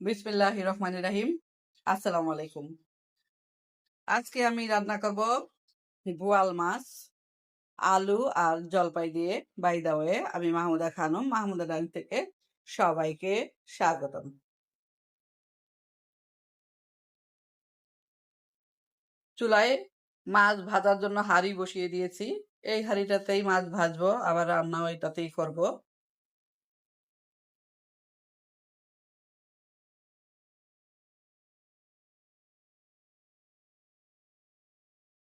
বিসমিল্লাহির রহমানির রহিম। আসসালামু আলাইকুম। আজকে আমি রান্না করব বোয়াল মাছ, আলু আর জলপাই দিয়ে। বাই দা ওয়ে, আমি মাহমুদা খানম, মাহমুদা ডাইন থেকে সবাইকে স্বাগতম। চুলায় মাছ ভাজার জন্য হাঁড়ি বসিয়ে দিয়েছি। এই হাঁড়িটাতেই মাছ ভাজবো, আবার রান্নাও এটাতেই করব।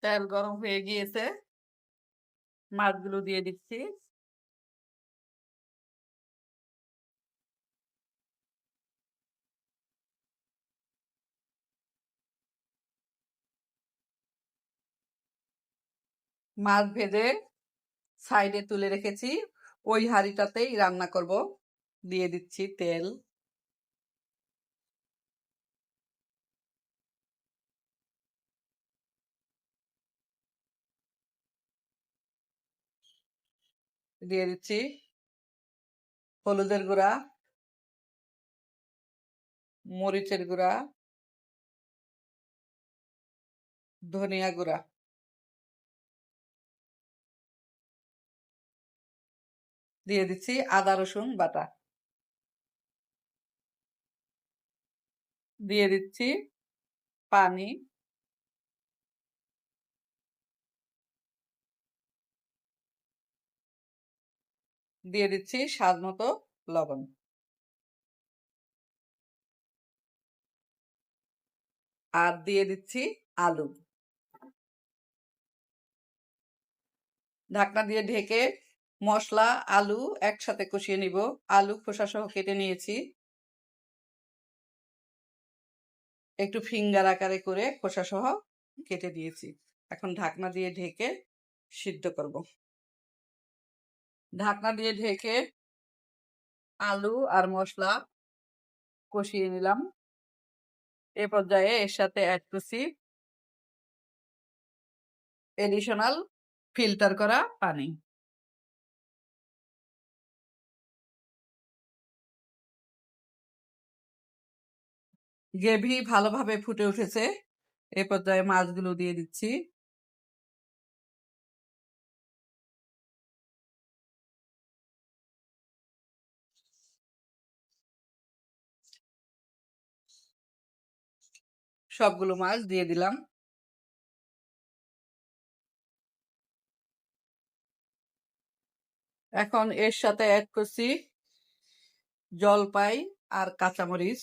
তেল গরম হয়ে গিয়েছে, মাছগুলো দিয়ে দিচ্ছি। মাছ ভেজে সাইডে তুলে রেখেছি, ওই হাঁড়িটাতেই রান্না করব। দিয়ে দিচ্ছি তেল, দিয়ে দিচ্ছি হলুদের গুঁড়া, মরিচের গুঁড়া, ধনিয়া গুঁড়া, দিয়ে দিচ্ছি আদা রসুন বাটা, দিয়ে দিচ্ছি পানি, দিয়ে দিচ্ছি স্বাদ মতো লবণ, আর দিয়ে দিচ্ছি আলু। ঢাকনা দিয়ে ঢেকে মশলা আলু একসাথে কষিয়ে নিব। আলু খোসা সহ কেটে নিয়েছি, একটু ফিঙ্গার আকারে করে খোসা সহ কেটে দিয়েছি। এখন ঢাকনা দিয়ে ঢেকে সিদ্ধ করব। ঢাকনা দিয়ে ঢেকে আলু আর মশলা কষিয়ে নিলাম। এ পর্যায়ে এর সাথে অ্যাড করছি এডিশনাল ফিল্টার করা পানি। গ্রেভি ভালোভাবে ফুটে উঠেছে, এ পর্যায়ে মাছগুলো দিয়ে দিচ্ছি। সবগুলো মাছ দিয়ে দিলাম। এখন এর সাথে অ্যাড করছি জলপাই আর কাঁচামরিচ,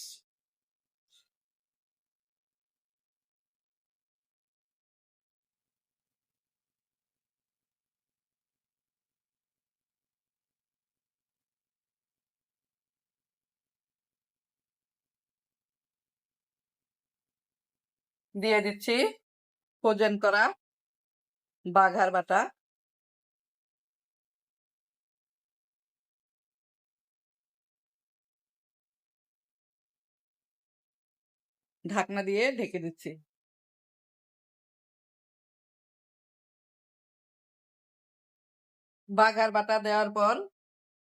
দিয়ে দিচ্ছি ফ্রোজেন করা বাঘার বাটা, ঢাকনা দিয়ে ঢেকে দিচ্ছি। বাঘার বাটা দেওয়ার পর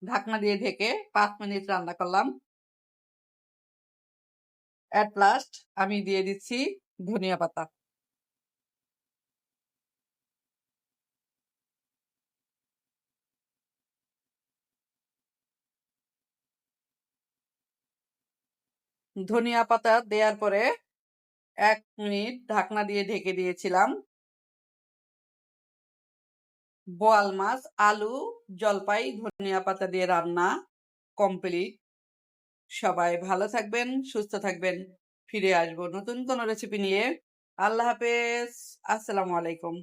ঢাকনা দিয়ে ঢেকে 5 মিনিট রান্না করলাম। অ্যাট লাস্ট আমি দিয়ে দিচ্ছি ধনিয়া পাতা। ধনিয়া পাতা দেওয়ার পরে 1 মিনিট ঢাকনা দিয়ে ঢেকে দিয়েছিলাম। বোয়াল মাছ, আলু, জলপাই, ধনিয়া পাতা দিয়ে রান্না কমপ্লিট। সবাই ভালো থাকবেন, সুস্থ থাকবেন। ফিরে আসবো নতুন কোনো রেসিপি নিয়ে। আল্লাহ হাফেজ। আসসালামু আলাইকুম।